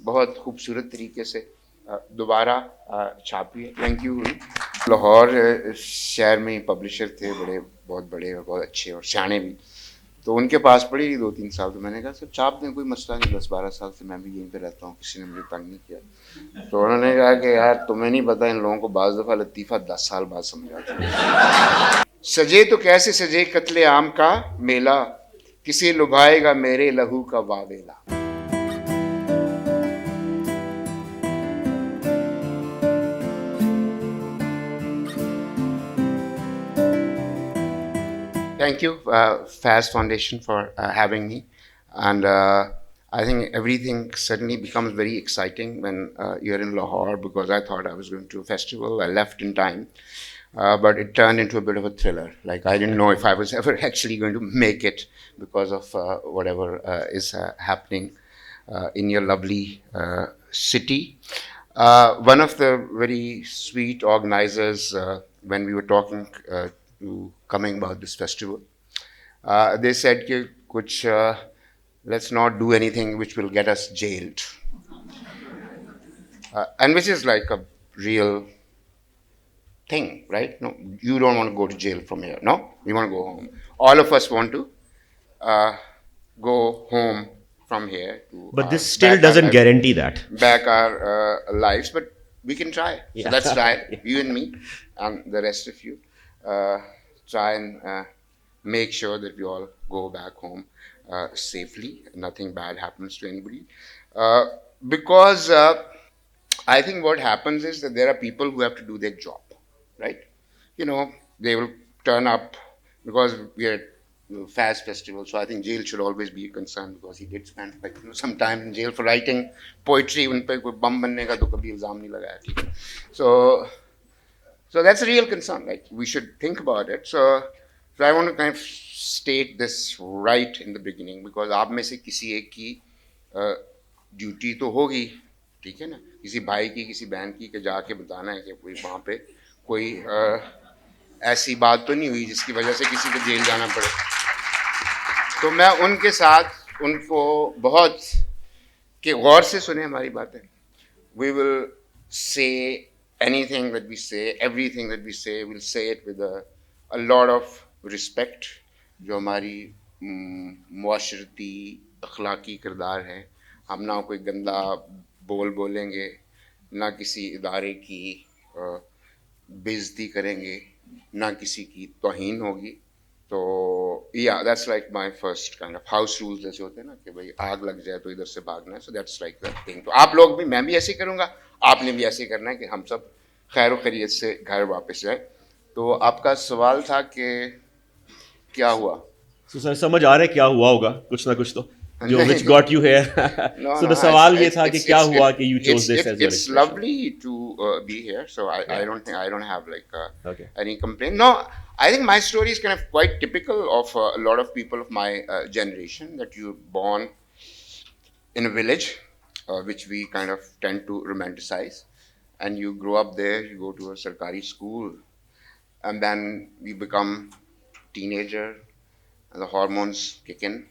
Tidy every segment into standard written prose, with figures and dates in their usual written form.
बहुत खूबसूरत तरीके से दोबारा छापी है। Thank you. लाहौर शहर में ही पब्लिशर थे, बहुत बड़े और बहुत अच्छे और सियाने भी, तो उनके पास पड़ी 2-3 साल। तो मैंने कहा सर छाप दें, कोई मसला नहीं, 10-12 साल से मैं भी यहीं पे रहता हूँ, किसी ने मुझे तंग नहीं किया। तो उन्होंने कहा कि यार तुम्हें नहीं पता, इन लोगों को बाज़ दफ़ा लतीफ़ा 10 साल बाद समझ आता है। सजे तो कैसे सजे कत्ले आम का मेला, किसे लुभाएगा मेरे लहू का वावेला। Thank you, Faz Foundation, for having me. And I think everything suddenly becomes very exciting when you're in Lahore, because I thought I was going to a festival. I left in time, but it turned into a bit of a thriller. Like I didn't know if I was ever actually going to make it because of whatever is happening in your lovely city. One of the very sweet organizers, when we were talking to coming about this festival, they said कि कुछ let's not do anything which will get us jailed, and which is like a real thing, right? No, you don't want to go to jail from here. No, you want to go home. All of us want to go home from here to But this still doesn't guarantee that. Back our lives, but we can try. Yeah. So let's try, you and me and the rest of you. Try and make sure that we all go back home safely. Nothing bad happens to anybody. Because I think what happens is that there are people who have to do their job, right? You know, they will turn up because we are at Faz Festival, so I think jail should always be a concern, because he did spend like some time in jail for writing poetry. उन पे कोई बम बनने का तो कभी इल्जाम नहीं लगाया, ठीक है? So that's a real concern. Like we should think about it. So I want to kind of state this right in the beginning, because आप में से किसी एक की ड्यूटी तो होगी, ठीक है ना, किसी भाई की, किसी बहन की, कि जाके बताना है कि कोई वहाँ पे कोई ऐसी बात तो नहीं हुई जिसकी वजह से किसी को जेल जाना पड़े। तो मैं उनके साथ उनको बहुत कि गौर से सुने हमारी बातें। We will say anything that we say, everything that we say, we'll say it with a lot of respect, जो हमारी मुआशरती अखलाकी किरदार है। हम ना कोई गंदा बोलेंगे, ना किसी इदारे की बेइज्जती करेंगे, ना किसी की तौहीन होगी। तो या that's like my first kind of house rules, जैसे होते हैं ना कि भाई आग लग जाए तो इधर से भागना है। So that's like that thing. तो आप लोग भी, मैं भी ऐसे ही करूँगा, आपने भी ऐसे करना है कि हम सब खैर व खैरियत से घर वापस जाए। तो आपका सवाल था कि क्या हुआ? So सर समझ आ रहा है क्या हुआ होगा, कुछ ना कुछ तो जो which got you here. So the सवाल ये था कि क्या हुआ कि you chose this as your It's expression. lovely to be here, so I Yeah. I don't have like Okay. any complaint. No, I think my story is kind of quite typical of a lot of people of my generation, that you're born in a village, which we kind of tend to romanticize, and you grow up there, you go to a sarkari school, and then you become teenager, and the hormones kick in,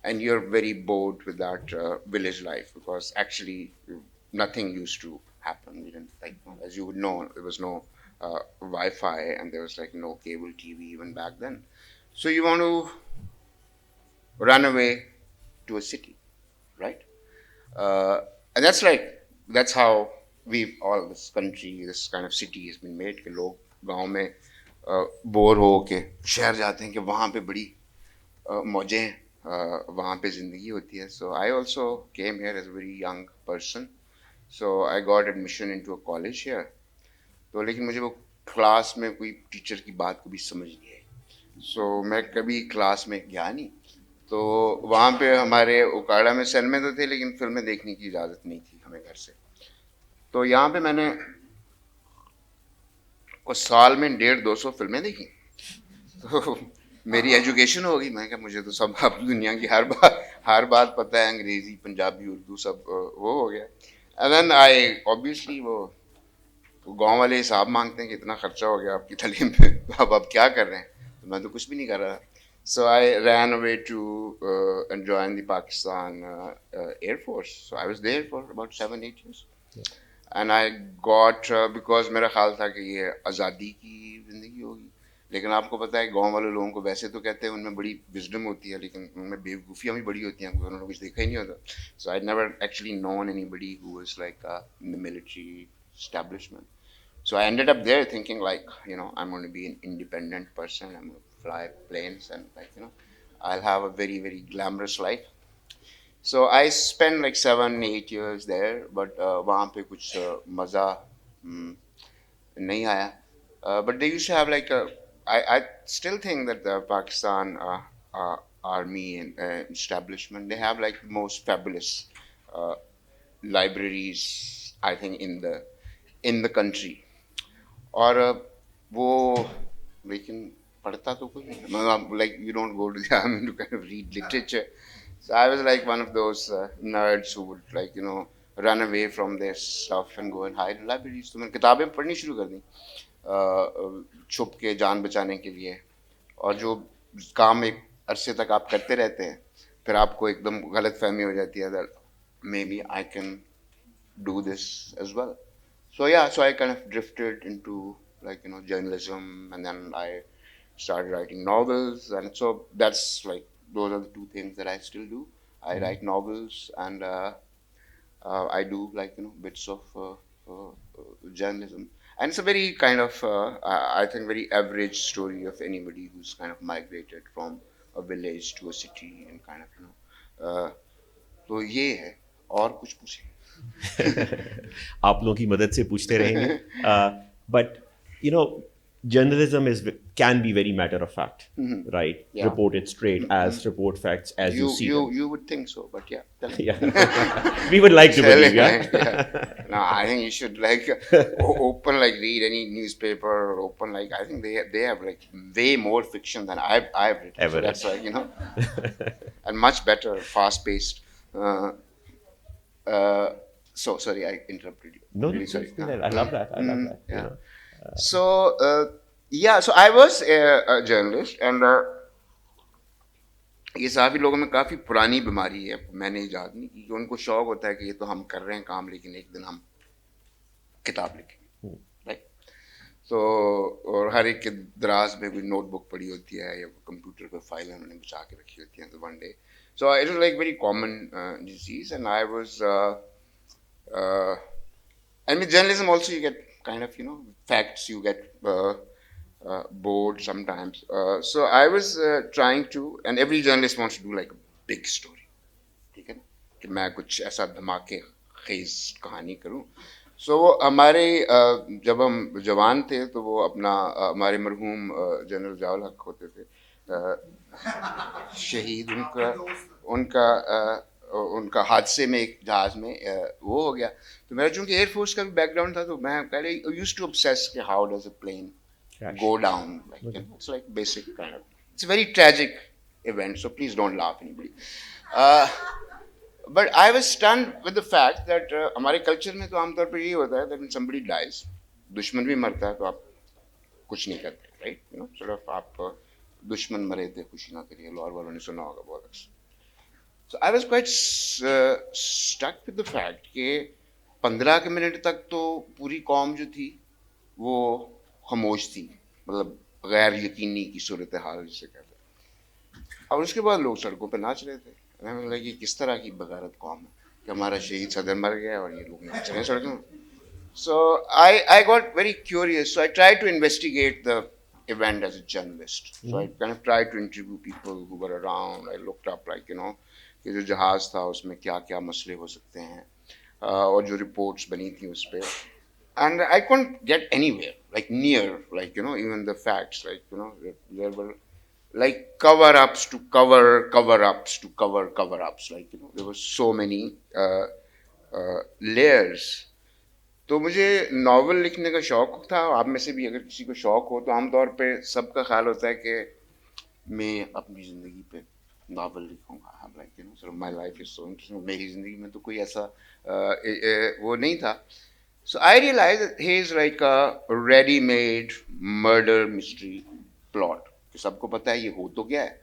and you're very bored with that village life, because actually nothing used to happen. We didn't, like, as you would know, there was no Wi-Fi, and there was like no cable TV even back then. So you want to run away to a city, right? And that's how we've all, this country, this kind of city has been made, कि लोग गांव में bore हो के शहर जाते हैं कि वहाँ पे बड़ी मौजें, वहाँ पे ज़िंदगी होती है। So I also came here as a very young person, so I got admission into a college here. तो लेकिन मुझे वो क्लास में कोई टीचर की बात कभी समझ नहीं आई, so मैं कभी क्लास में गया नहीं। तो वहाँ पे हमारे उकाड़ा में सर में तो थे, लेकिन फिल्में देखने की इजाज़त नहीं थी हमें घर से। तो यहाँ पे मैंने उस साल में 150-200 फिल्में देखी। तो मेरी एजुकेशन होगी। मैं क्या, मुझे तो सब अब दुनिया की हर बात पता है, अंग्रेज़ी, पंजाबी, उर्दू सब वो हो गया। एंड देन आई ऑब्वियसली वो गांव वाले हिसाब मांगते हैं कि इतना खर्चा हो गया आपकी तालीम पे, तो अब आप क्या कर रहे हैं? तो मैं तो कुछ भी नहीं कर रहा। So I ran away to and join the Pakistan Air Force. So I was there for about 7-8 years. And I got because मेरा ख्याल था कि ये आज़ादी की ज़िंदगी होगी, लेकिन आपको पता है गांव वाले लोगों को वैसे तो कहते हैं उनमें बड़ी विजडम होती है, लेकिन उनमें बेवकूफ़ियाँ भी बड़ी होती हैं, क्योंकि उन्होंने कुछ देखा ही नहीं होता. So I never actually known anybody who was like in the military establishment. So I ended up there thinking like, I'm going to be an independent person. I'm going to fly planes and I'll have a very, very glamorous life. So I spent like 7-8 years there, but वहाँ पे कुछ मज़ा नहीं आया. But they used to have like I still think that the Pakistan army and establishment, they have like the most fabulous uh, libraries, I think, in the country. और वो लेकिन पढ़ता तो कोई नहीं, मतलब like you don't go to the army to kind of read literature. So I was like one of those nerds who would like run away from their stuff and go and hide in libraries. तो मैंने किताबें पढ़नी शुरू कर दी छुप के जान बचाने के लिए. और जो काम एक अरसे तक आप करते रहते हैं, फिर आपको एकदम गलत फहमी हो जाती है that maybe I can do this as well. So yeah, so I kind of drifted into like journalism, and then I started writing novels, and so that's like those are the two things that I still do. I write novels, and I do like bits of journalism, and it's a very kind of I think very average story of anybody who's kind of migrated from a village to a city and kind of तो ये है. और कुछ पूछे? आप लोगों की मदद से पूछते रहेंगे. But journalism can be very matter of fact, right? Yeah. Report it straight, as report facts as you see them. You would think so, but yeah. Tell me. Yeah. We would like to believe, yeah. Yeah. No, I think you should like open like read any newspaper, or open like I think they have like way more fiction than I've written. Ever So that's like and much better, fast paced. So sorry, I interrupted you. No, Really no, sorry. I love that. I love that. Yeah. So yeah, so I was a journalist, and ये सभी लोगों में काफ़ी पुरानी बीमारी है, मैंने ईजाद नहीं की, कि उनको शौक होता है कि ये तो हम कर रहे हैं काम, लेकिन एक दिन हम किताब लिखेंगे, राइट? तो और हर एक के दराज में कोई नोटबुक पड़ी होती है या कंप्यूटर पर फाइल उन्होंने बचा के रखी होती हैं. तो one day, so it was like very common disease, and I was and with journalism also you get kind of facts, you get bored sometimes. So I was trying to, and every journalist wants to do like a big story, ठीक है ना, कि मैं कुछ ऐसा धमाके खेज कहानी करूं. सो हमारे जब हम जवान थे तो वो अपना हमारे मरहूम जनरल ज़ियाउल हक होते थे शहीद, उनका हादसे में एक जहाज़ में वो हो गया. तो मेरा चूंकि एयरफोर्स का भी बैकग्राउंड था, तो मैं पहले यूज्ड टू ऑब्सेस कि how does a plane go down, like it's like basic kind of, it's a very tragic event, so please don't laugh anybody. But I was stunned with the fact that हमारे culture में तो आमतौर पर यही होता है that when somebody dies, दुश्मन भी मरता है तो आप कुछ नहीं करते, right? Sort of आप दुश्मन मरे थे खुशी ना करिए, लाहौर वालों ने सुना होगा बहुत अक्सर. So I was quite stuck with the fact कि 15 मिनट तक तो पूरी कौम जो थी वो खामोश थी, मतलब गैर यकीनी की सूरत हाल जिसे कहते हैं, और उसके बाद लोग सड़कों पर नाच रहे थे. हमें लगा कि किस तरह की बगारत कौम है कि हमारा शहीद सदर मर गया और ये लोग नाच रहे हैं सड़कों में. So I got very curious, so I tried to investigate the event as a journalist. So I kind of tried to interview people who were around. I looked up like कि जो जहाज़ था उसमें क्या क्या मसले हो सकते हैं, और जो रिपोर्ट्स बनी थी उस पर. And I couldn't get anywhere, like near, like even the facts, like there were like cover-ups to cover-ups to cover-ups, like there were so many layers. तो मुझे नावल लिखने का शौक था. आप में से भी अगर किसी को शौक हो तो आमतौर पे सबका ख्याल होता है कि मैं अपनी ज़िंदगी पे नावल लिखूंगा. Like sort of my life is so interesting. मेरी ज़िंदगी में तो कोई ऐसा वो नहीं था. So I realized that he is like a ready-made murder mystery plot. कि सबको पता है ये हो तो क्या है,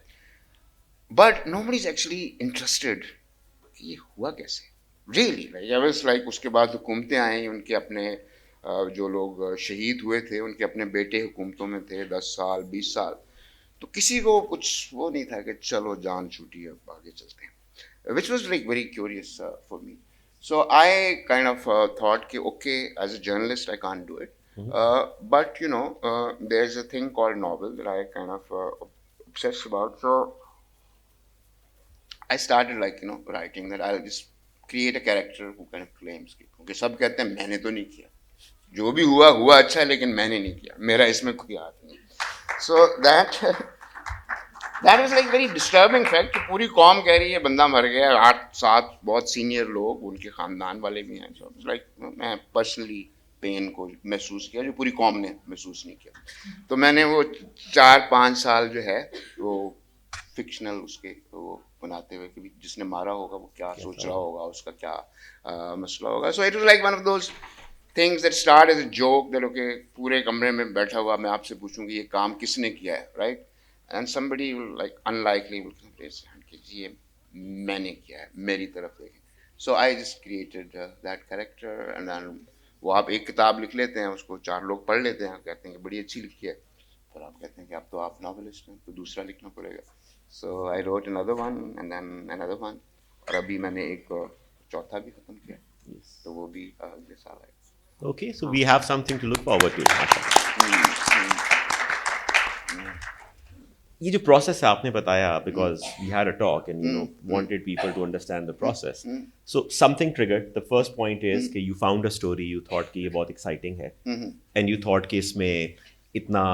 but nobody's actually interested कि ये हुआ कैसे, really like I was like उसके बाद हुकूमतें आई, उनके अपने जो लोग शहीद हुए थे उनके अपने बेटे हुकूमतों में थे 10 साल 20 साल, तो किसी को कुछ वो नहीं था कि चलो जान छूटी अब आगे चलते हैं, which was like very curious for me. So I kind of thought कि okay, as a journalist I can't do it, but you know there's a thing called novel that I kind of obsessed about. So I started like writing that I'll just create a character who kind of claims कि क्योंकि सब कहते हैं मैंने तो नहीं किया, जो भी हुआ हुआ अच्छा है लेकिन मैंने नहीं किया, मेरा इसमें कोई हाथ नहीं. So that was like very disturbing fact कि पूरी कौम कह रही है बंदा मर गया, 8 7 बहुत सीनियर लोग उनके खानदान वाले भी हैं. So like मैं पर्सनली पेन को महसूस किया जो पूरी कौम ने महसूस नहीं किया. तो मैंने वो 4 5 साल जो है वो फिक्शनल उसके वो बनाते हुए कि जिसने मारा होगा वो क्या सोच रहा होगा, उसका क्या मसला होगा. So it was like one of those things that start as a joke that okay पूरे कमरे में बैठा हुआ मैं आपसे पूछूंगी ये काम किसने किया है, right, and somebody like unlikely will raise hand कि ये मैंने किया है, मेरी तरफ देखें. So I just created that character and then वो आप एक किताब लिख लेते हैं, उसको 4 लोग पढ़ लेते हैं, कहते हैं कि बड़ी अच्छी लिखी है, फिर आप कहते हैं कि अब तो आप नॉवेलिस्ट हैं तो दूसरा लिखना पड़ेगा. So I wrote another one and then another one. और अभी मैंने एक चौथा भी खत्म किया. Yes. तो वो भी अगले साल आएगा. Okay, so we have something to look forward to. ये जो process है आपने बताया because we had a talk and wanted people to understand the process. So something triggered. The first point is कि you found a story, you thought कि ये बहुत exciting है and you thought कि इसमें इतना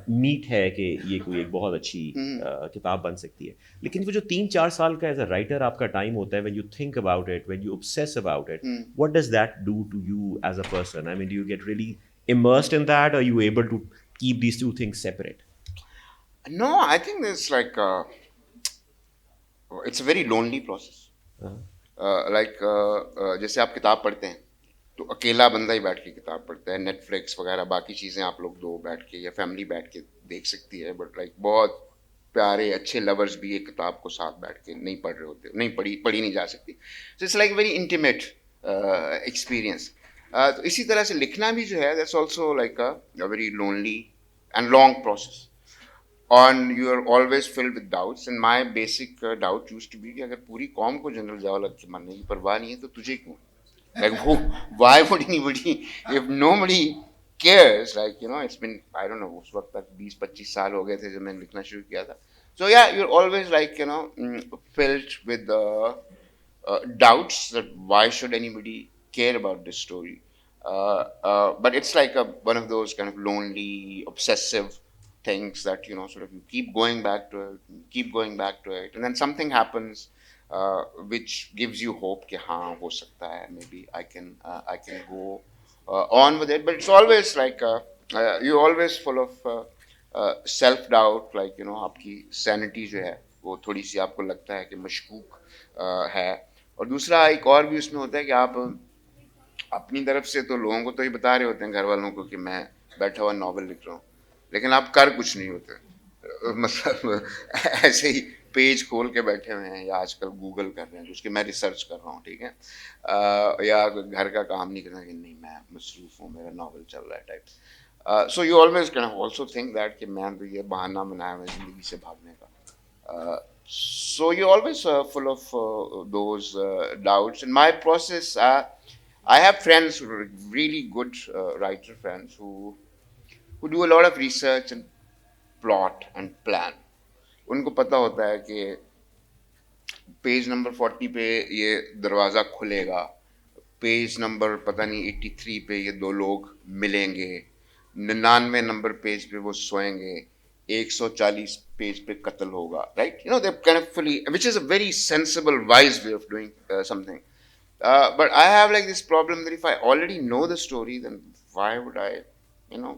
मीट है कि ये कोई एक बहुत अच्छी किताब बन सकती है. लेकिन वो जो 3-4 साल का एज अ राइटर आपका टाइम होता है, when you think about it, when you obsess about it, what does that do to you as a person? I mean, do you get really immersed in that, or are you able to keep these two things separate? No, I think it's like it's a very lonely process. जैसे आप किताब पढ़ते हैं तो अकेला बंदा ही बैठ के किताब पढ़ता है, नेटफ्लिक्स वगैरह बाकी चीज़ें आप लोग दो बैठ के या फैमिली बैठ के देख सकती है, बट लाइक बहुत प्यारे अच्छे लवर्स भी एक किताब को साथ बैठ के नहीं पढ़ रहे होते, नहीं पढ़ी नहीं जा सकती. So it's like very intimate experience. तो इसी तरह से लिखना भी जो है that's also like a very lonely and long process. और you are always filled with doubts and my basic doubt used to be कि अगर पूरी कौम को जनरल जवाहर के मरने की परवाह नहीं है तो तुझे क्यों? Like, why would anybody, if nobody cares, like, it's been, I don't know, उस वक्त तक 20-25 साल हो गए थे जब मैंने लिखना शुरू किया था. So yeah, you're always like, filled with doubts that why should anybody care about this story. But it's like one of those kind of lonely, obsessive things that, sort of you keep going back to it, and then something happens which gives you hope कि हाँ हो सकता है, maybe I can go on with it. But it's always like you're always full of self doubt, like आपकी sanity जो है वो थोड़ी सी आपको लगता है कि मशकूक है. और दूसरा एक और भी उसमें होता है कि आप अपनी तरफ से तो लोगों को तो ही बता रहे होते हैं, घर वालों को, कि मैं बैठा हुआ नॉवल लिख रहा हूँ, लेकिन आप कर कुछ नहीं होते. मतलब ऐसे ही पेज खोल के बैठे हुए हैं या आजकल गूगल कर रहे हैं उसके मैं रिसर्च कर रहा हूँ, ठीक है, या घर का काम नहीं करना कि नहीं मैं मसरूफ हूँ, मेरा नॉवल चल रहा है type. So you always can also think that कि मैं तो ये बहाना बनाया हुआ ज़िंदगी से भागने का. So you're always full of those doubts. In my process, I have friends who are really good writer friends who do a lot of research and plot and plan. उनको पता होता है कि पेज नंबर 40 पे ये दरवाज़ा खुलेगा, page number पता नहीं 83 पे ये 2 लोग मिलेंगे, 99 नंबर पेज पे वो सोएंगे, 140 पेज पे कत्ल होगा, right. They kind of fully, which is a very sensible wise way of doing something. But I have like this problem that if I already know the story, then why would I know,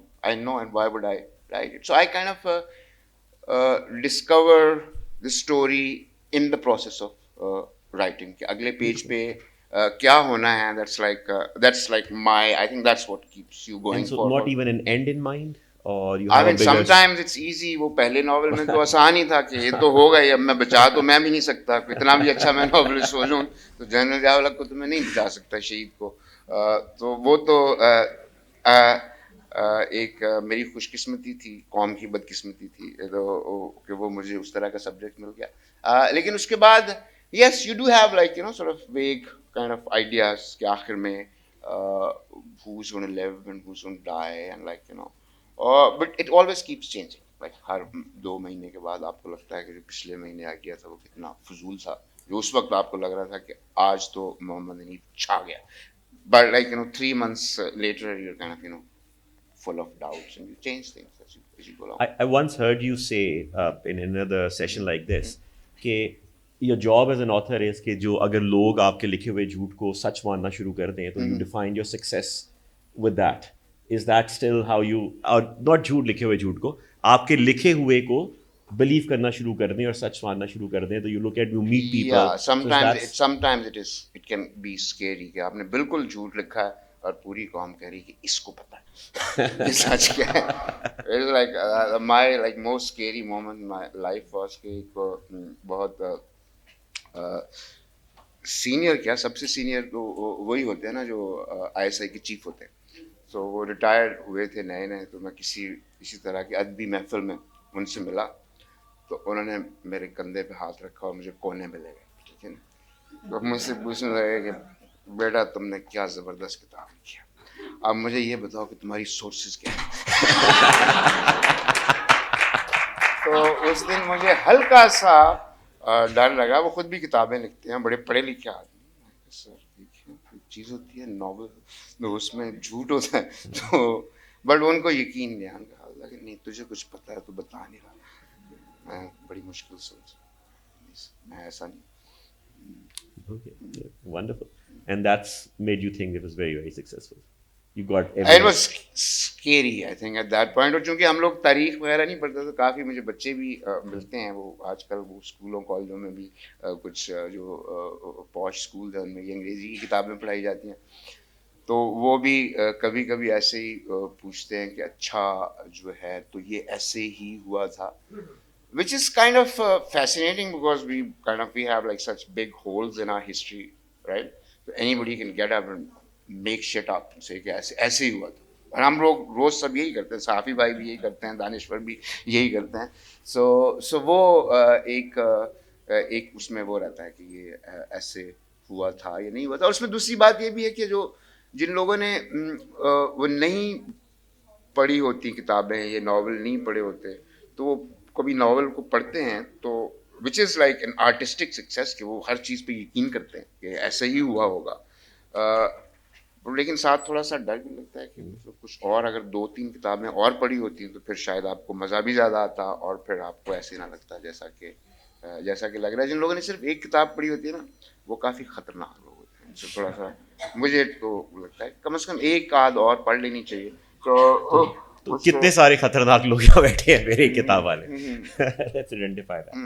and why would I write it? So I kind of discover the story in the process of writing. कि अगले page पे क्या होना है, that's like my, I think that's what keeps you going And so forward. not even an end in mind, or you I have a mean, bigger sometimes it's easy. वो पहले novel में तो आसान ही था कि ये तो होगा ही, अब मैं बचा तो मैं भी नहीं सकता, कितना भी अच्छा मैं नॉवलिस्ट हो जाऊं तो जनरल जावला को तो मैं नहीं बचा सकता, शहीद को। तो वो तो मेरी खुशकिस्मती थी, कौम की बदकिस्मती थी, कि वो मुझे उस तरह का सब्जेक्ट मिल गया। लेकिन उसके बाद yes you do have like you know sort of वेग काइंड ऑफ आइडियाज कि आखिर में who's going to live and who's going to die and like you know but it always keeps changing like हर 2 महीने के बाद आपको लगता है कि जो पिछले महीने आइडिया था वो कितना फजूल था, जो उस वक्त आपको लग रहा था कि आज तो मोहम्मद अनीफ छा गया, but like you know 3 months later you're kind of you know full of doubts and you change things as you go along. I once heard you say in another session like this कि your job as an author is कि जो अगर लोग आपके लिखे हुए झूठ को सच मानना शुरू कर दें तो you define your success with that. Is that still how you not झूठ लिखे हुए झूठ को आपके लिखे हुए को believe करना शुरू कर दें और सच मानना शुरू कर दें, तो you look at you meet people. Yeah, sometimes so sometimes it can be scary कि आपने बिल्कुल झूठ लिखा है और पूरी कौम कह रही कि इसको पता है ये सच क्या है। It's like my like most scary moment in my life was कि बहुत सीनियर क्या सबसे सीनियर तो वही होते हैं ना जो ISI के चीफ होते हैं, तो वो रिटायर्ड हुए थे नए नए, तो मैं किसी तरह की अदबी महफिल में उनसे मिला, तो उन्होंने मेरे कंधे पे हाथ रखा और मुझे कोने में ले गए, ठीक है ना। तो मुझसे पूछने लगे कि बेटा तुमने क्या ज़बरदस्त किताब लिखी है, अब मुझे ये बताओ कि तुम्हारी सोर्सेज क्या है। तो उस दिन मुझे हल्का सा डर लगा, वो खुद भी किताबें लिखते हैं, बड़े पढ़े लिखे आदमी। सर देखिए एक चीज़ होती है नॉवल, तो उसमें झूठ होता है, तो बट उनको यकीन नहीं आया कि नहीं तुझे कुछ पता है तो बता नहीं रहा। मैं बड़ी मुश्किल से मैं ऐसा नहीं। okay, yeah, wonderful, and that's made you think it was very very successful. You got It everything. was scary I think at that point, और चूंकि हम लोग तारीख वगैरह नहीं पढ़ते तो काफ़ी मुझे बच्चे भी मिलते हैं, वो आजकल वो स्कूलों कॉलेजों में भी कुछ जो पॉश स्कूल है उनमें ये अंग्रेज़ी की किताबें पढ़ाई जाती हैं, तो वो भी कभी कभी ऐसे ही पूछते हैं कि अच्छा जो है तो ये ऐसे ही हुआ था, which is kind of fascinating because we have like such big holes in our history, right? So anybody can get up and make shit up and say कि ऐसे ही हुआ था, और हम लोग रोज सब यही करते हैं, साफी भाई भी यही करते हैं, दानिश्वर भी यही करते हैं। सो वो एक उसमें वो रहता है कि ये ऐसे हुआ था या नहीं हुआ था। और उसमें दूसरी बात ये भी है कि जो जिन लोगों ने वो नहीं पढ़ी होती किताबें, ये नॉवल नहीं पढ़े होते, तो वो कभी नॉवल को पढ़ते हैं तो which is like an artistic success कि वो हर चीज़ पे यकीन करते हैं कि ऐसे ही हुआ होगा, लेकिन साथ थोड़ा सा डर भी लगता है कि मतलब कुछ और अगर 2-3 किताबें और पढ़ी होती तो फिर शायद आपको मज़ा भी ज़्यादा आता और फिर आपको ऐसे ना लगता जैसा कि लग रहा है। जिन लोगों ने सिर्फ एक किताब पढ़ी होती है ना वो काफ़ी ख़तरनाक लोग होते हैं, तो थोड़ा सा मुझे तो लगता है कम से कम एक आध और पढ़ लेनी चाहिए। तो कितने सारे खतरनाक लोग यहाँ बैठे हैं मेरे किताब वाले। Let's identify that.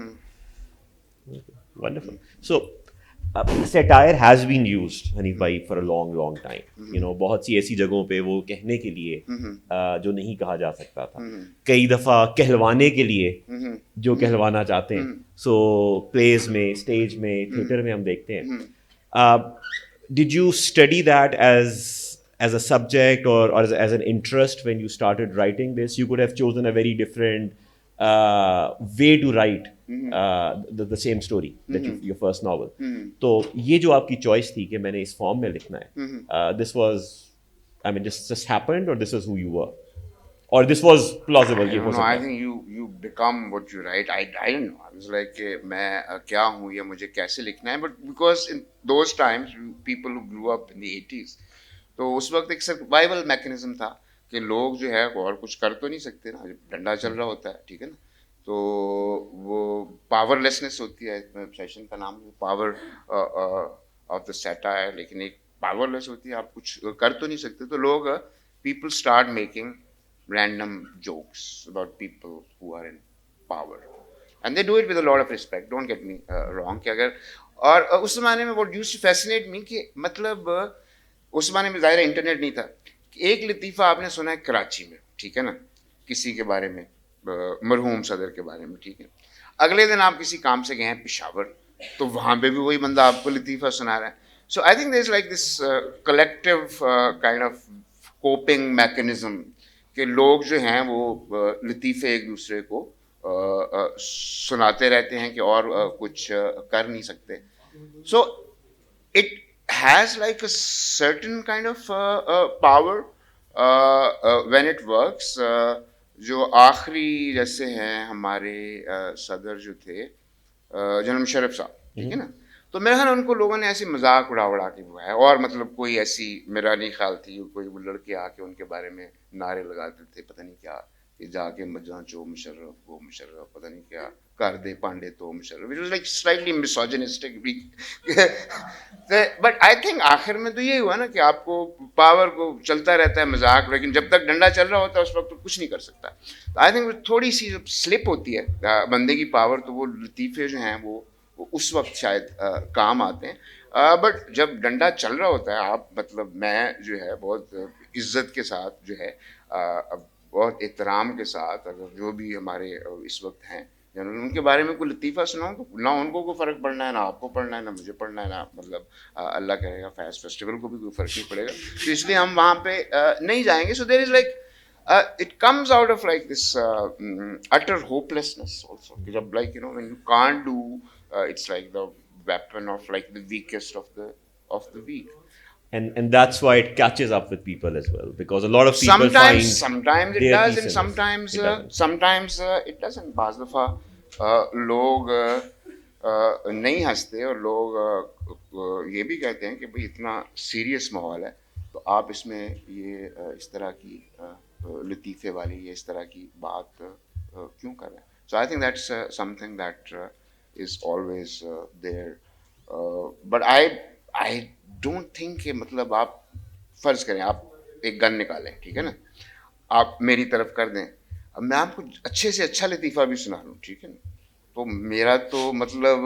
Wonderful. So satire has been used Hanif भाई for a long time. You know बहुत सी ऐसी जगहों पे वो कहने के लिए जो नहीं कहा जा सकता था, कई दफ़ा कहलवाने के लिए जो कहलवाना चाहते हैं। So plays में, stage में, theatre में हम देखते हैं। Did you study that as a subject or as an interest when you started writing this? You could have chosen a very different way to write the same story that your first novel. तो ये जो आपकी choice थी कि मैंने इस form में लिखना है, this was, I mean, just happened, or this is who you were, or this was plausible? No, I think you become what you write. I don't know. I was like कि मैं क्या हूँ या मुझे कैसे लिखना है, but because in those times people who grew up in the 80s, तो उस वक्त एक सर्वाइवल मैकेनिज्म था कि लोग जो है और कुछ कर तो नहीं सकते ना, डंडा चल रहा होता है, ठीक है ना, तो वो पावरलेसनेस होती है, सेशन का नाम पावर ऑफ द सैटायर, लेकिन एक पावरलेस होती है, आप कुछ कर तो नहीं सकते, तो लोग people start making random jokes about people who are in power and they do it with a lot of respect, don't get me wrong कि अगर और उस ज़माने में what used to fascinate me कि मतलब उस ज़माने में ज़ाहिर इंटरनेट नहीं था, एक लतीफ़ा आपने सुना है कराची में, ठीक है ना, किसी के बारे में, मरहूम सदर के बारे में, ठीक है। अगले दिन आप किसी काम से गए हैं पेशावर, तो वहाँ पे भी वही बंदा आपको लतीफ़ा सुना रहा है। So I think there is like this collective kind of coping mechanism कि लोग जो हैं वो लतीफ़े एक दूसरे को सुनाते रहते हैं कि और कुछ कर नहीं सकते. So it has like a certain kind of power when it works. जो आखिरी जैसे हैं हमारे सदर जो थे जनरल मुशर्रफ साहब, ठीक है ना, तो मेरे ख्याल उनको लोगों ने ऐसे मजाक उड़ा के बुलाया, और मतलब कोई ऐसी मेरा नहीं ख्याल थी कोई वो लड़के आके उनके बारे में नारे लगाते थे, पता नहीं क्या, कि जाके मजा चो मुशर्रफ वो मुशर्रफ, पता नहीं क्या कर दे पांडे तो Musharraf, it was like slightly misogynistic. But I think आखिर में तो ये हुआ ना कि आपको पावर को चलता रहता है मजाक, लेकिन जब तक डंडा चल रहा होता है उस वक्त तो कुछ नहीं कर सकता. तो आई थिंक थोड़ी सी जब स्लिप होती है बंदे की पावर, तो वो लतीफ़े जो हैं वो उस वक्त शायद काम आते हैं. बट जब डंडा चल रहा होता है, आप मतलब मैं जो है बहुत इज्जत के साथ जो है बहुत एहतराम के साथ, अगर जो भी हमारे इस वक्त हैं जनरल, उनके बारे में कोई लतीफ़ा सुनाऊँ तो ना उनको कोई फ़र्क पड़ना है, ना आपको पड़ना है, ना मुझे पड़ना है, ना मतलब अल्लाह करेगा फैज़ फेस्टिवल को भी कोई फ़र्क नहीं पड़ेगा. तो इसलिए हम वहाँ पे नहीं जाएंगे. So there is like it comes out of like this utter hopelessness also, jab like you know when you can't do it's like the weapon of like the weakest of the weak. And that's why it catches up with people as well, because a lot of people sometimes it their does peace and in sometimes it doesn't. sometimes it doesn't. बाज़ दफ़ा लोग नहीं हंसते और लोग ये भी कहते हैं कि भाई इतना सीरियस माहौल है तो आप इसमें ये इस तरह की लतीफ़े वाली ये इस तरह की बात क्यों कर रहे हैं. So I think that's something that is always there. But I don't think कि मतलब आप फ़र्ज़ करें आप एक गन निकालें, ठीक है ना, आप मेरी तरफ कर दें, अब मैं आपको अच्छे से अच्छा लतीफ़ा भी सुना लूँ, ठीक है ना, तो मेरा तो मतलब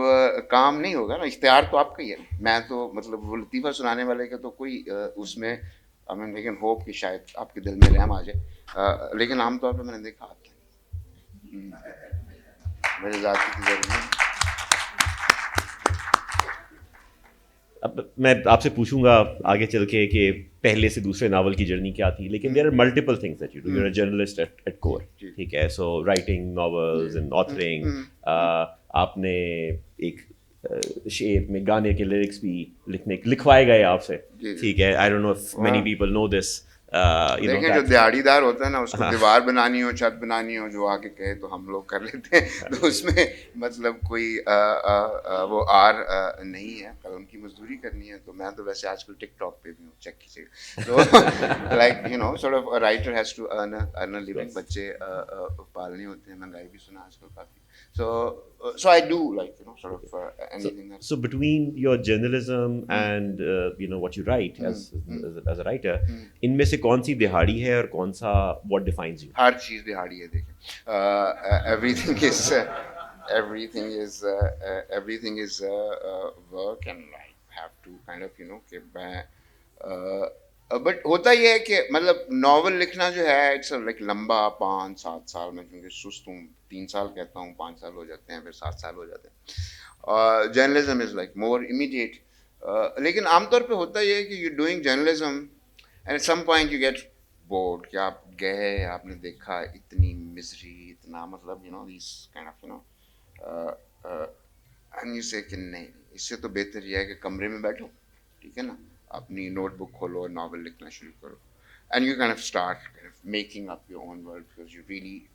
काम नहीं होगा ना, इख्तियार तो आपका ही है. मैं तो मतलब वो लतीफ़ा सुनाने वाले का तो कोई उसमें आई मीन लेकिन होप कि शायद आपके दिल में रहम आ जाए. लेकिन आमतौर पर मैंने देखा आता है मेरे ज़ाती की ज़रूरी. अब मैं आपसे पूछूंगा आगे चल के कि पहले से दूसरे नावल की जर्नी क्या थी, लेकिन there are multiple things that you do. You are a journalist at core, ठीक है, so writing novels and authoring. आपने एक शेर में गाने के लिरिक्स भी लिखवाए गए आपसे, ठीक है. आई don't know if many people know this. देखें जो दिहाड़ीदार होता है ना, उसको दीवार बनानी हो छत बनानी हो जो आके कहे तो हम लोग कर लेते हैं. तो उसमें मतलब कोई वो आर नहीं है, कलम की मजदूरी करनी है. तो मैं तो वैसे आजकल टिकटॉक पे भी हूँ, चेक कीजिएगा. तो like you know sort of writer has to earn a living. बच्चे पालने होते हैं, महंगाई भी सुना आजकल काफ़ी. So I do like you know sort of anything. So between your journalism and you know what you write as a writer, इनमें से कौन सी दिहाड़ी है और कौन सा what defines you? हर चीज़ दिहाड़ी है. देखें everything is work and I have to kind of you know कि मैं बट होता ये है कि मतलब नावल लिखना जो है इट्स लाइक लंबा 5-7 साल में, क्योंकि सुस्त हूँ 3 साल कहता हूँ, 5 साल हो जाते हैं, फिर 7 साल हो जाते हैं. Journalism is like more immediate. लेकिन आमतौर पे होता ये है कि you doing journalism and at some point you get bored, कि आप गए आपने देखा इतनी मिजरी, इतना मतलब you know this kind of you know and you say कि नहीं, इससे तो बेहतर यह है कि कमरे में बैठो, ठीक है ना, अपनी नोटबुक खोलो और नावल लिखना शुरू करो. And you kind of start making up your own world because you really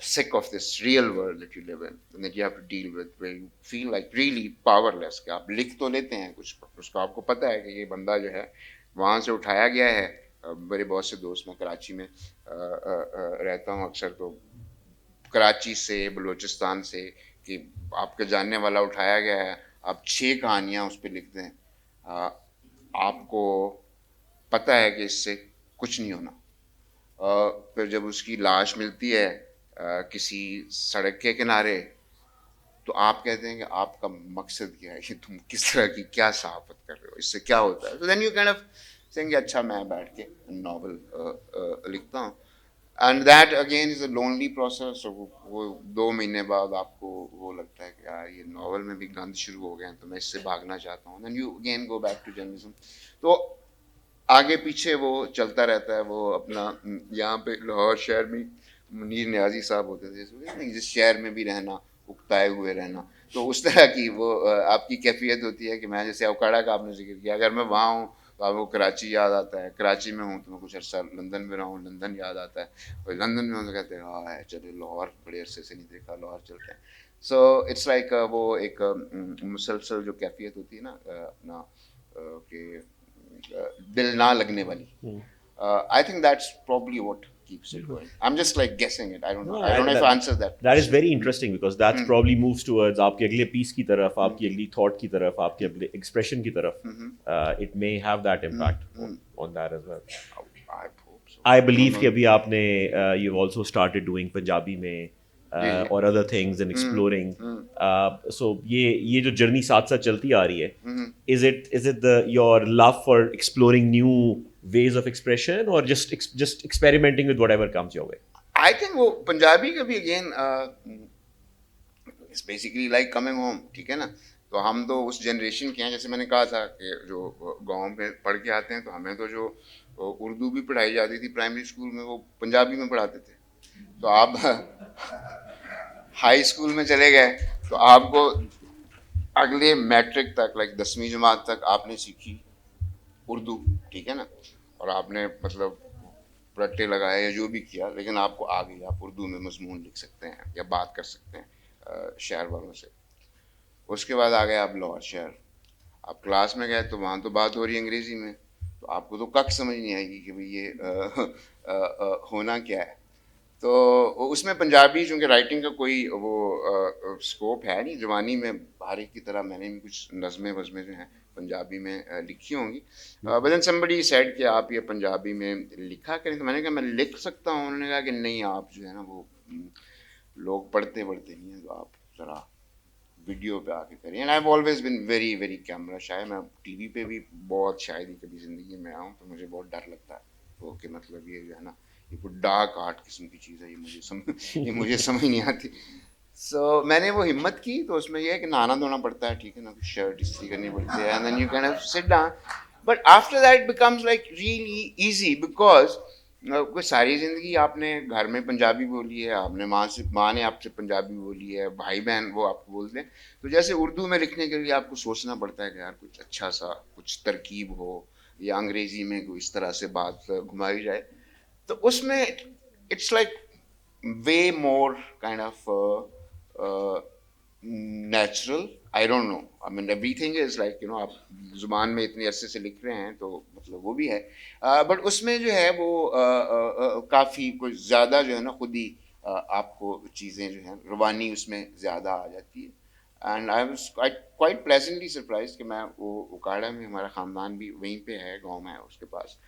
sick of this real world that you live in and that you have to deal with, where you feel like really powerless. कि आप लिख तो लेते हैं कुछ, उसको आपको पता है कि ये बंदा जो है वहाँ से उठाया गया है. मेरे बहुत से दोस्त, मैं कराची में रहता हूँ अक्सर, तो कराची से बलूचिस्तान से कि आपके जानने वाला उठाया गया है, आप 6 कहानियाँ उस पर लिख दें, आपको पता है कि इससे कुछ नहीं होना. फिर जब उसकी लाश मिलती है किसी सड़क के किनारे, तो आप कहते हैं कि आपका मकसद क्या है, कि तुम किस तरह की क्या सहाफ़त कर रहे हो, इससे क्या होता है. तो then you kind of saying अच्छा मैं बैठ के नावल लिखता हूँ. And that again is a lonely process. वो 2 महीने बाद आपको वो लगता है कि यार ये नॉवल में भी गंद शुरू हो गए हैं, तो मैं इससे भागना चाहता हूँ, then you again go back to journalism. तो आगे पीछे वो चलता रहता है। वो अपना यहाँ पे लाहौर शहर में मुनीर न्याजी साहब होते थे, जिस शहर में भी रहना, उकताए हुए रहना, तो उस तरह की वो आपकी कैफियत होती है कि मैं, जैसे अवकाड़ा का आपने जिक्र किया, अगर मैं वहाँ हूँ तो आपको कराची याद आता है, कराची में हूँ तो मैं कुछ अर्सा लंदन में रहा हूँ, लंदन याद आता है, और लंदन में हूँ तो कहते हैं हाँ चलो लाहौर बड़े अरसे से नहीं देखा, लाहौर चलते हैं। सो इट्स लाइक वो एक मुसलसल जो कैफियत होती है ना अपना कि दिल ना लगने वाली। I think that's probably what keeps it going. I'm just like guessing it. I don't know. No, I don't know if I answered that that is question. very interesting because that's probably moves towards आपके अगले piece की तरफ, आपकी अगली thought की तरफ, आपके अगले expression की तरफ. It may have that impact on that as well. I hope so. I believe कि अभी आपने you've also started doing Punjabi में जी, जी। or other things and exploring. So ये जो journey साथ साथ चलती आ रही है, is it the your love for exploring new ways of expression or just experimenting with whatever comes your way? I think वो पंजाबी का भी again it's basically like coming home, ठीक है ना। तो हम तो उस जनरेशन के हैं, जैसे मैंने कहा था कि जो गांव में पढ़ के आते हैं, तो हमें तो जो उर्दू भी पढ़ाई जाती थी प्राइमरी स्कूल में, वो पंजाबी में पढ़ाते थे। तो आप हाई स्कूल में चले गए तो आपको अगले मैट्रिक तक, लाइक 10वीं जमात तक आपने सीखी उर्दू, ठीक है ना, और आपने मतलब रट्टे लगाए या जो भी किया, लेकिन आपको आ गई, आप उर्दू में मजमून लिख सकते हैं या बात कर सकते हैं शहर वालों से। उसके बाद आ गए आप लाहौर शहर, आप क्लास में गए तो वहाँ तो बात हो रही है अंग्रेज़ी में, तो आपको तो कख समझ नहीं आएगी कि भाई ये होना क्या है। तो उसमें पंजाबी चूँकि राइटिंग का कोई वो स्कोप है नहीं, जवानी में हर एक की तरह मैंने भी कुछ नज़में वज़में जो हैं पंजाबी में लिखी होंगी। बट देन समबडी सेड कि आप ये पंजाबी में लिखा करें, तो मैंने कहा मैं लिख सकता हूँ। उन्होंने कहा कि नहीं, आप जो है ना वो लोग पढ़ते नहीं हैं, तो आप ज़रा वीडियो पे आके करें। And I have always been very very camera shy. मैं टीवी पे भी बहुत शायद ही कभी ज़िंदगी में आऊँ, तो मुझे बहुत डर लगता है वो कि मतलब ये जो है ना, ये कोई डार्क आर्ट किस्म की चीज़ है, ये मुझे समझ नहीं आती। सो मैंने वो हिम्मत की, तो उसमें ये है कि नहाना धोना पड़ता है, ठीक है ना, शर्ट इस्त्री करनी पड़ती है, and then you can sit down. But after that becomes like really easy, because कोई सारी ज़िंदगी आपने घर में पंजाबी बोली है, आपने माँ ने आपसे पंजाबी बोली है, भाई बहन वो आपको बोलते हैं, तो जैसे उर्दू में लिखने के लिए आपको सोचना पड़ता है कि यार कुछ अच्छा सा कुछ तरकीब हो, या अंग्रेज़ी में कोई इस तरह से बात घुमाई जाए, तो उसमें it's like way more kind of natural. I don't no, I mean everything is like you no, आप जुबान में इतने अरसे से लिख रहे हैं तो मतलब वो भी है, बट उसमें जो है वो काफ़ी कुछ ज़्यादा जो है ना खुद ही आपको चीज़ें जो हैं रवानी उसमें ज़्यादा आ जाती है। And I was quite pleasantly surprise कि मैं वो उकाड़ा में, हमारा ख़ानदान भी वहीं पे है, गाँव में है उसके पास,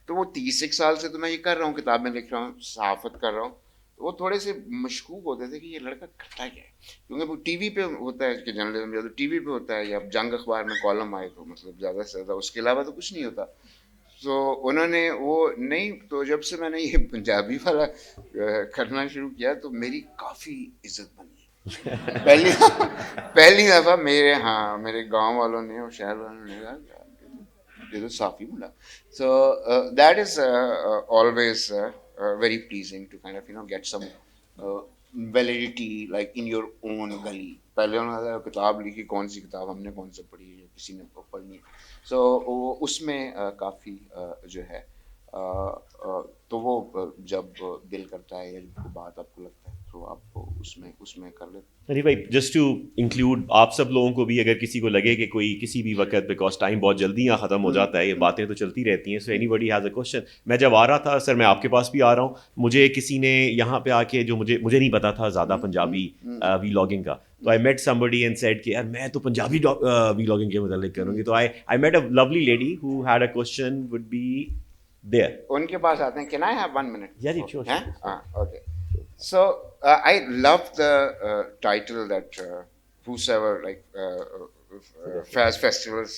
तो वो 30 साल से तो मैं ये कर रहा हूँ, किताबें लिख रहा हूँ, सहाफ़त कर रहा हूँ, तो वो थोड़े से मशकूक होते थे कि ये लड़का करता क्या है, क्योंकि वो टीवी पे होता है कि जर्नलिज्म या तो टीवी पे होता है, या जंग अखबार में कॉलम आए तो मतलब ज़्यादा से ज़्यादा, उसके अलावा तो कुछ नहीं होता। तो उन्होंने वो नहीं, तो जब से मैंने ये पंजाबी वाला करना शुरू किया तो मेरी काफ़ी इज्जत बनी। पहली दफ़ा मेरे, हाँ, मेरे गांव वालों ने और शहर वालों ने कहा ये तो साफ़ी मुंडा। So that is always very pleasing to kind of get some validity like in your own गली। पहले उन्होंने किताब लिखी, कौन सी किताब हमने कौन सा पढ़ी है, किसी ने पढ़नी है, so उसमें काफ़ी जो है तो वो जब दिल करता है या जब बात आपको लगता है तो आप उसमें कर लेते। अरे भाई, जस्ट टू इंक्लूड आप सब लोगों को भी, अगर किसी को लगे कि कोई किसी भी वक्त, बिकॉज टाइम बहुत जल्दी यहाँ ख़त्म हो जाता है, ये बातें तो चलती रहती हैं, so anybody has a question. मैं जब आ रहा था सर, मैं आपके पास भी आ रहा हूँ, मुझे किसी ने यहाँ पे आके, जो मुझे नहीं पता था ज़्यादा पंजाबी वीलॉगिंग का, तो I met somebody and said कि यार मैं तो पंजाबी वीलॉगिंग के मतलब करूँगी, तो I met a lovely lady who had a question would be there. उनके पास आते हैं, can I have 1 minute? Yeah, sure. Okay. So I love the title that whosoever like festivals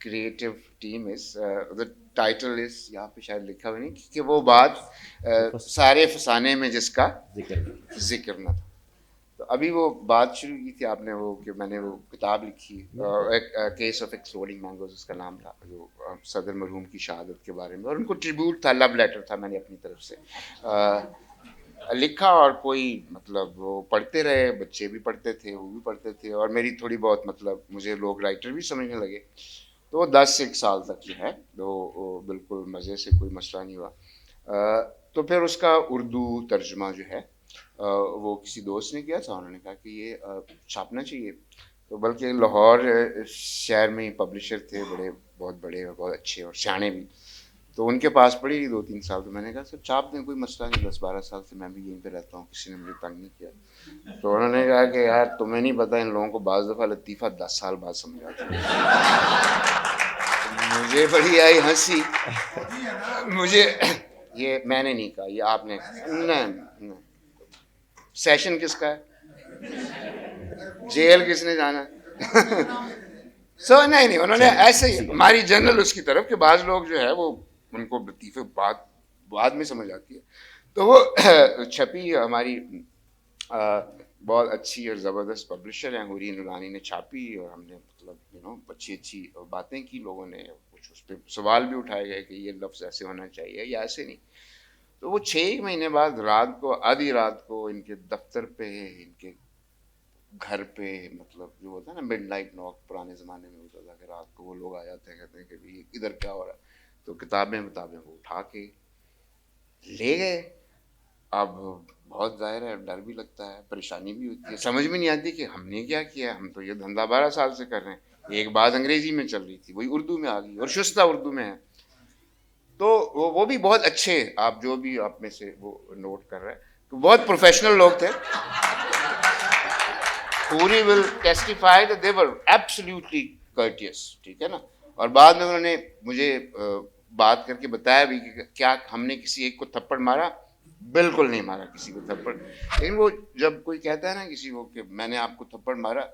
creative team is the title is यहाँ पे शायद लिखा हुआ नहीं कि वो बात सारे फसाने में जिसका जिक्र न था। तो अभी वो बात शुरू की थी आपने वो कि मैंने वो किताब लिखी एक केस ऑफ एक्सप्लोडिंग मैंगोज उसका नाम था, जो सदर मरहूम की शहादत के बारे में, और उनको ट्रिब्यूट था, लव लेटर था, मैंने अपनी तरफ से लिखा। और कोई मतलब वो पढ़ते रहे, बच्चे भी पढ़ते थे, वो भी पढ़ते थे, और मेरी थोड़ी बहुत मतलब मुझे लोग राइटर भी समझने लगे। तो वो 10 साल तक जो है वो बिल्कुल मज़े से, कोई मसला नहीं हुआ। तो फिर उसका उर्दू तर्जुमा जो है वो किसी दोस्त ने किया था, उन्होंने कहा कि ये छापना चाहिए। तो बल्कि लाहौर शहर में ही पब्लिशर थे, बहुत बड़े और बहुत अच्छे और सियाने भी, तो उनके पास पड़ी 2-3 साल। तो मैंने कहा सर छाप दें, कोई मसला नहीं, 10-12 साल से मैं भी यहीं पे रहता हूँ, किसी ने मुझे तंग नहीं किया। तो उन्होंने कहा कि यार तुम्हें नहीं पता, इन लोगों को बाज़ दफ़ा लतीफ़ा 10 साल बाद समझ आता है। मुझे बड़ी आई हंसी, मुझे ये मैंने नहीं कहा, ये आपने नहीं। सेशन किसका है, जेल किसने जाना नहीं, उन्होंने ऐसे ही हमारी जनरल उसकी तरफ कि बाज़ लोग जो है वो उनको लतीफ़े बाद में समझ आती है। तो वो छपी हमारी बहुत अच्छी और ज़बरदस्त पब्लिशर हैं, हुरी नुरानी ने छापी, और हमने मतलब अच्छी बातें की, लोगों ने कुछ उस पर सवाल भी उठाए गए कि ये लफ्ज़ ऐसे होना चाहिए या ऐसे नहीं। तो वो 6 महीने बाद रात को, आधी रात को, इनके दफ्तर पे, इनके घर पे, मतलब जो होता है ना मिडनाइट नॉक, पुराने ज़माने में होता था कि रात को वो लोग आ जाते हैं, कहते हैं कि भाई इधर क्या हो रहा है। तो किताबें वो उठा के ले गए। अब बहुत ज़ाहिर है डर भी लगता है, परेशानी भी होती है, समझ में नहीं आती कि हमने क्या किया, हम तो ये धंधा 12 साल से कर रहे हैं। एक बात अंग्रेजी में चल रही थी, वही उर्दू में आ गई, और शुस्ता उर्दू में है। तो वो भी बहुत अच्छे, आप जो भी आप में से वो नोट कर रहे हैं, तो बहुत प्रोफेशनल लोग थे। पूरी will testify that they were absolutely courteous, ठीक है ना। और बाद में उन्होंने मुझे बात करके बताया भी कि क्या हमने किसी एक को थप्पड़ मारा, बिल्कुल नहीं मारा किसी को थप्पड़। लेकिन वो जब कोई कहता है ना किसी को कि मैंने आपको थप्पड़ मारा,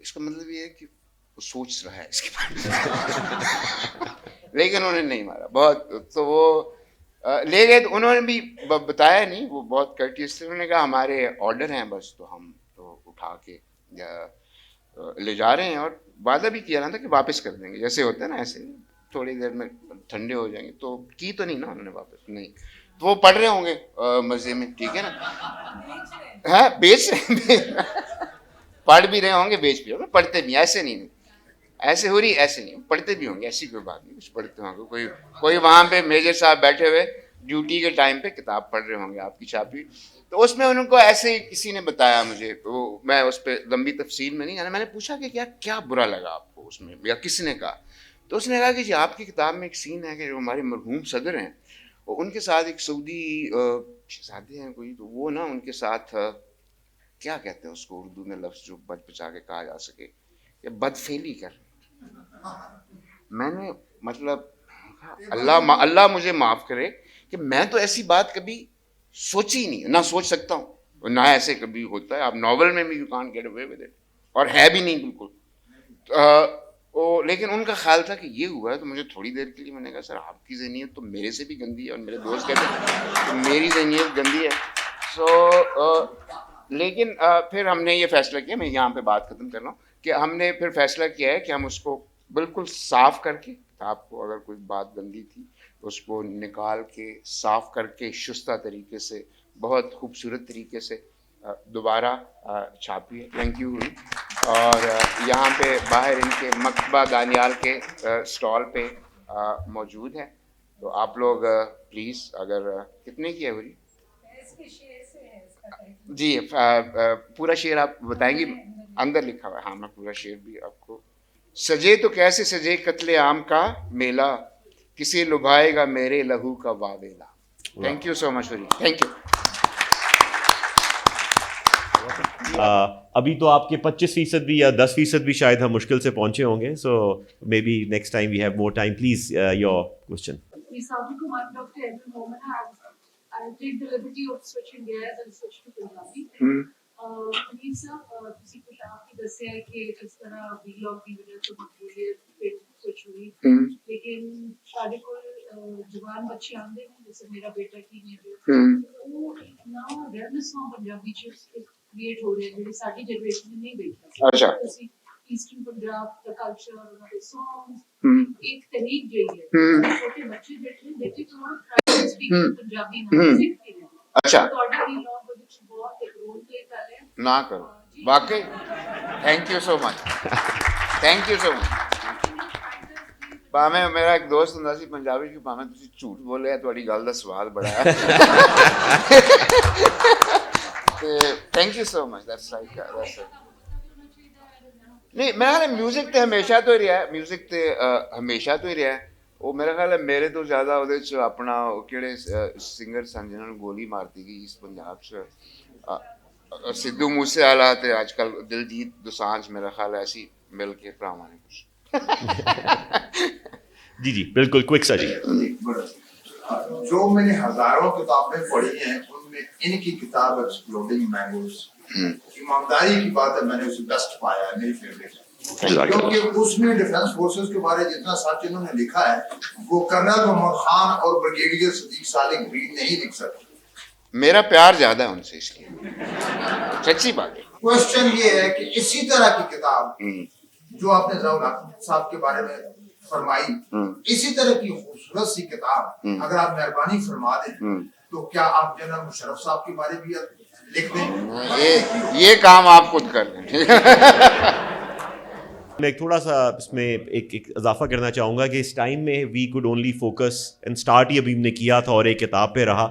इसका मतलब ये है कि वो सोच रहा है इसके बारे में लेकिन उन्होंने नहीं मारा। बहुत तो वो ले गए, तो उन्होंने भी बताया नहीं, वो बहुत कर्टियस थे। उन्होंने कहा हमारे ऑर्डर हैं बस, तो हम तो उठा के ले जा रहे हैं, और वादा भी किया ना था कि वापस कर देंगे, जैसे होता है ना ऐसे थोड़ी देर में ठंडे हो जाएंगे। तो की तो नहीं ना उन्होंने वापस, नहीं। तो वो पढ़ रहे होंगे मजे में, ठीक है ना। हाँ बेच रहे पढ़ भी रहे होंगे, बेच भी होंगे, पढ़ते भी, ऐसे नहीं ऐसे हो रही, ऐसे नहीं, पढ़ते भी होंगे, ऐसी कोई बात नहीं, कुछ पढ़ते होंगे। कोई वहां पे मेजर साहब बैठे हुए ड्यूटी के टाइम पे किताब पढ़ रहे होंगे आपकी छापी। तो उसमें उनको ऐसे ही किसी ने बताया मुझे, तो मैं उस पर लंबी तफसील में नहीं जाना। मैंने पूछा कि क्या क्या बुरा लगा आपको उसमें, या किसने कहा। तो उसने कहा कि जी आपकी किताब में एक सीन है कि जो हमारे मरहूम सदर हैं, और उनके साथ एक सऊदी शहजादे हैं कोई, तो वो ना उनके साथ क्या कहते हैं उसको उर्दू में लफ्ज़ जो बच बचा के कहा जा सके, या बदफेली कर। मैंने मतलब अल्लाह मुझे माफ़ करे कि मैं तो ऐसी बात कभी सोची ही नहीं, ना सोच सकता हूँ, ना ऐसे कभी होता है। आप नॉवल में भी you can't get away with it, और है भी नहीं बिल्कुल। लेकिन उनका ख्याल था कि ये हुआ है। तो मुझे थोड़ी देर के लिए मैंने कहा सर आपकी ज़हनियत तो मेरे से भी गंदी है, और मेरे दोस्त कहते हैं कि मेरी ज़हनियत गंदी है। लेकिन फिर हमने ये फैसला किया, मैं यहाँ पे बात ख़त्म कर रहा हूँ, कि हमने फिर फैसला किया है कि हम उसको बिल्कुल साफ़ करके, आपको अगर कोई बात गंदी थी तो उसको निकाल के साफ़ करके शुस्ता तरीके से, बहुत खूबसूरत तरीके से दोबारा छापिए। Thank you. और यहाँ पे बाहर इनके मकतबा दानियाल के स्टॉल पे मौजूद है। तो आप लोग प्लीज़, अगर कितने की है हुई जी, पूरा शेर आप बताएंगी, अंदर लिखा हुआ है। हाँ मैं पूरा शेर भी आपको। सजे तो कैसे सजे कत्ले आम का मेला, किसे लुभाएगा मेरे लहू का वावेला। Thank you so much, thank you. अभी तो आपके 25% भी या 10% भी शायद हम मुश्किल से पहुंचे होंगे, so maybe next time we have more time. Please your question. I'll take the liberty of switching gears and switch to Punjabi. Please sir, किसी को आपकी दस्या है कि इस तरह vlog की वजह से मकबूलियत स्विच हुई हम्म, लेकिन साढ़े को जवान बच्चे आंदे ने जैसे मेरा बेटा की हम्म, वो इतना रेनेसां पंजाबी च क्रिएट हो रहे ਜਿਹੜੇ ਸਾਡੀ ਜਨਰੇਸ਼ਨ ਨੇ ਨਹੀਂ ਦੇਖਿਆ अच्छा ਅਸੀਂ ਈਸਟਰਨ ਪੰਜਾਬ ਦਾ ਕਲਚਰ ਉਹਨਾਂ ਦੇ ਸੌਂਗਸ हम्म, ਇੱਕ ਤਰੀਕ ਜਿਹੀ ਹੈ हम्म, ਛੋਟੇ ਬੱਚੇ ਜਿਹੜੇ ਨੇ ਦੇਖੀ ਥੋੜਾ ਸਪੀਕ ਪੰਜਾਬੀ हम्म, ਨਾਲ ਸਿੱਖਦੇ ਨੇ अच्छा ਤੁਹਾਡਾ ਵੀ ਲੋਕ ਉਹਦੇ ਵਿੱਚ ਬਹੁਤ ਇੱਕ ਰੋਲ ਪਲੇ ਕਰ ਰਹੇ ਆ ना करो वाकई thank you so much thank you so much ਭਾਵੇਂ ਮੇਰਾ ਇੱਕ ਦੋਸਤ ਹੁੰਦਾ ਸੀ ਪੰਜਾਬੀ ਕਿ ਭਾਵੇਂ ਤੁਸੀਂ ਝੂਠ ਬੋਲਿਆ ਤੁਹਾਡੀ ਗੱਲ ਦਾ ਸਵਾਦ ਬੜਾ ਹੈ ਤੇ thank you so much that's like ਨਹੀਂ ਮੈਂ ਮਿਊਜ਼ਿਕ ਤੇ ਹਮੇਸ਼ਾ ਤੋਂ ਹੀ ਰਿਹਾ ਮਿਊਜ਼ਿਕ ਤੇ ਹਮੇਸ਼ਾ ਤੋਂ ਹੀ ਰਿਹਾ ਉਹ ਮੇਰਾ ਖਿਆਲ ਹੈ ਮੇਰੇ ਤੋਂ ਜ਼ਿਆਦਾ ਉਹਦੇ ਚ ਆਪਣਾ ਉਹ ਕਿਹੜੇ ਸਿੰਗਰ ਸਨ ਜਿਨ੍ਹਾਂ ਨੂੰ ਗੋਲੀ ਮਾਰਤੀ ਗਈ ਇਸ ਪੰਜਾਬ ਚ ਸਿੱਧੂ ਮੂਸੇਵਾਲਾ ਤੇ ਅੱਜ ਕੱਲ ਦਿਲਜੀਤ ਦੋਸਾਂਝ ਮੇਰਾ ਖਿਆਲ ਹੈ ਅਸੀਂ ਮਿਲ ਕੇ ਭਰਾਵਾਂ ਨੇ ਕੁਛ जी जी बिल्कुल क्विक सा जी जो मैंने हजारों किताबें पढ़ी हैं उनमें इनकी किताब एक्सप्लोडिंग मैंगोज ईमानदारी की बात है मैंने उसे बेस्ट पाया है मेरी फेवरेट क्योंकि उसमें डिफेंस फोर्सेस के बारे में जितना सच इन्होंने लिखा है वो कर्नल मोहम्मद खान और ब्रिगेडियर सदीक सालिक भी नहीं लिख सकते मेरा प्यार ज्यादा है उनसे इसलिए सच्ची बात है क्वेश्चन ये है कि इसी तरह की किताब जो आपने जवाहर साहब के बारे में फरमाई इसी तरह की खूबसूरत सी किताब अगर आप मेहरबानी फरमा दें तो क्या आप जनरल मुशर्रफ साहब के बारे में भी लिख दें ये काम आप खुद कर लें मैं एक थोड़ा सा इसमें एक इजाफा करना चाहूँगा कि इस टाइम में we could only focus and start ही अभी हमने किया था और एक किताब पे रहा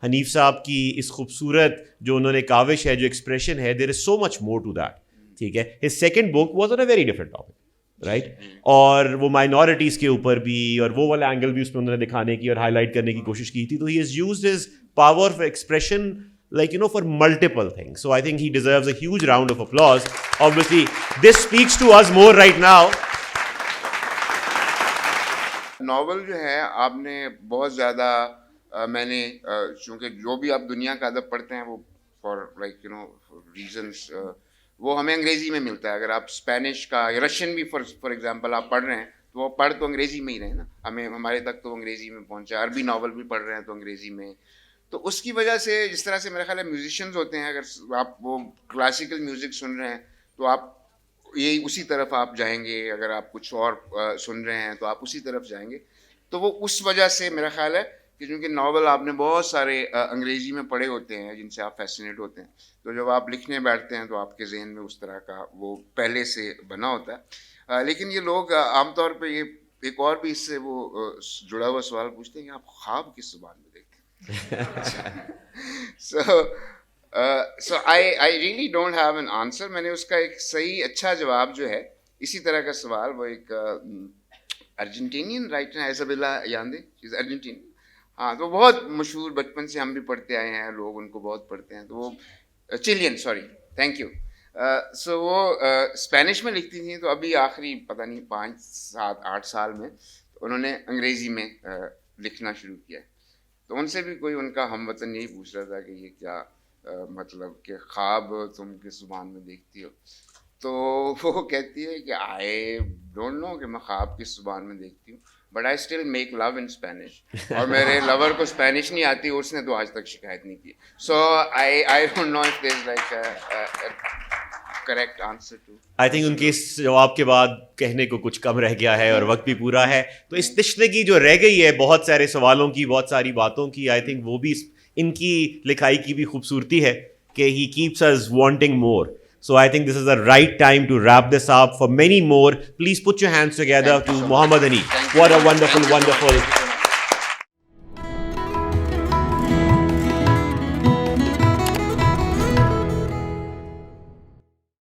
हनीफ साहब की इस खूबसूरत जो उन्होंने काविश है जो एक्सप्रेशन है there is so much more to that ठीक है his second book was on a very different topic right और वो माइनॉरिटीज़ के ऊपर भी और वो वाला एंगल भी उसमें उन्होंने दिखाने की और हाईलाइट करने की कोशिश की थी तो he has used his power of expression like for multiple things so I think he deserves a huge round of applause obviously this speaks to us more right now novel जो है आपने बहुत ज़्यादा मैंने चूँकि जो भी आप दुनिया का अदब पढ़ते हैं वो फॉर लाइक रीजंस वो हमें अंग्रेज़ी में मिलता है अगर आप स्पेनिश का या रशियन भी फॉर एग्जांपल आप पढ़ रहे हैं तो वो पढ़ तो अंग्रेज़ी में ही रहे ना हमें हमारे तक तो अंग्रेज़ी में पहुँचा अरबी नॉवल भी पढ़ रहे हैं तो अंग्रेज़ी में तो उसकी वजह से जिस तरह से मेरा ख्याल है म्यूजिशियंस होते हैं अगर आप वो क्लासिकल म्यूज़िक सुन रहे हैं तो आप यही उसी तरफ आप जाएंगे अगर आप कुछ और सुन रहे हैं तो आप उसी तरफ जाएंगे तो वो उस वजह से मेरा ख्याल है कि क्योंकि नावल आपने बहुत सारे अंग्रेज़ी में पढ़े होते हैं जिनसे आप फैसिनेट होते हैं तो जब आप लिखने बैठते हैं तो आपके जहन में उस तरह का वो पहले से बना होता है लेकिन ये लोग आमतौर पर ये एक और भी इससे वो जुड़ा हुआ सवाल पूछते हैं कि आप ख्वाब किस ज़ुबान में देखते हैं so I really don't have an answer मैंने उसका एक सही अच्छा जवाब जो है इसी तरह का सवाल वो एक अर्जेंटीनियन राइटर है इसाबेला यांदे इज़ अर्जेंटीनियन हाँ तो बहुत मशहूर बचपन से हम भी पढ़ते आए हैं लोग उनको बहुत पढ़ते हैं तो वो चिलियन सॉरी थैंक यू सो वो स्पेनिश में लिखती थी तो अभी आखिरी पता नहीं 5, 7, 8 साल में तो उन्होंने अंग्रेज़ी में लिखना शुरू किया तो उनसे भी कोई उनका हमवतन यही पूछ रहा था कि ये क्या मतलब कि ख्वाब तुम किस ज़ुबान में देखती हो तो वो कहती है कि आई डोंट नो कि मैं ख्वाब किस ज़ुबान में देखती हूँ but I still make love in Spanish और मेरे लवर को स्पेनिश नहीं आती उसने तो आज तक शिकायत नहीं की so I don't know if there is like correct answer to I think उनके इस जवाब के बाद कहने को कुछ कम रह गया है और वक्त भी पूरा है तो इस तिश्नगी जो रह गई है बहुत सारे सवालों की बहुत सारी बातों की आई थिंक वो भी इनकी लिखाई की भी खूबसूरती है कि he keeps us wanting more So I think this is the right time to wrap this up. For many more, please put your hands together to Muhammad Hanif. What a wonderful, wonderful